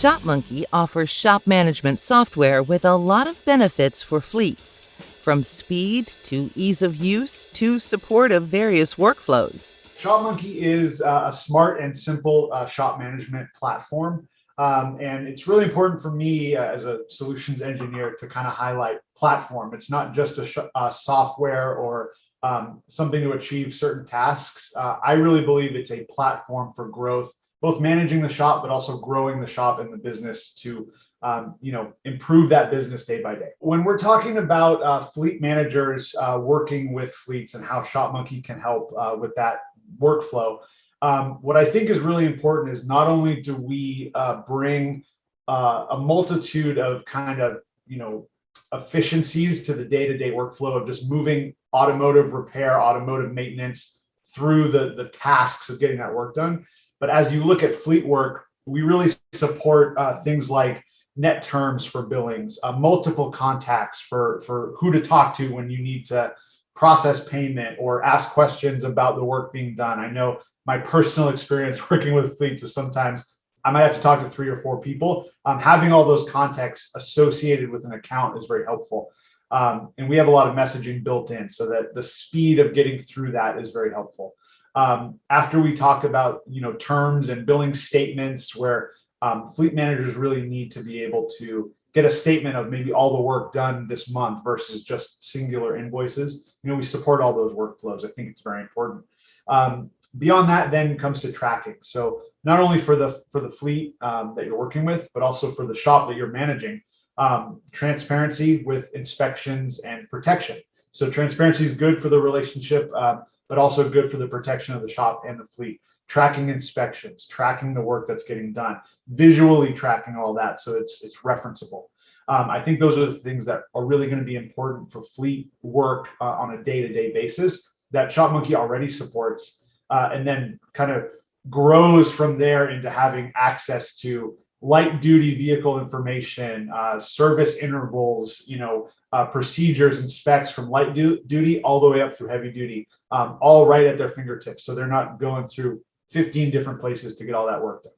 Shopmonkey offers shop management software with a lot of benefits for fleets, from speed to ease of use to support of various workflows. Shopmonkey is a smart and simple shop management platform. And it's really important for me as a solutions engineer to kind of highlight platform. It's not just a software or something to achieve certain tasks. I really believe it's a platform for growth, both managing the shop, but also growing the shop and the business to improve that business day by day. When we're talking about fleet managers working with fleets and how Shopmonkey can help with that workflow, what I think is really important is not only do we bring a multitude of kind of efficiencies to the day-to-day workflow of just moving automotive repair, automotive maintenance through the tasks of getting that work done. But as you look at fleet work, we really support things like net terms for billings, multiple contacts for who to talk to when you need to process payment or ask questions about the work being done. I know my personal experience working with fleets is sometimes I might have to talk to 3 or 4 people. Having all those contacts associated with an account is very helpful. And we have a lot of messaging built in so that the speed of getting through that is very helpful. After we talk about terms and billing statements where fleet managers really need to be able to get a statement of maybe all the work done this month versus just singular invoices. We support all those workflows. I think it's very important. Beyond that then comes to tracking. So not only for the fleet that you're working with, but also for the shop that you're managing, transparency with inspections and protection. So transparency is good for the relationship, but also good for the protection of the shop and the fleet. Tracking inspections, tracking the work that's getting done, visually tracking all that so it's referenceable. I think those are the things that are really going to be important for fleet work on a day-to-day basis that Shopmonkey already supports, and then kind of grows from there into having access to light duty vehicle information, service intervals, procedures and specs from light duty all the way up through heavy duty, all right at their fingertips. So they're not going through 15 different places to get all that work done.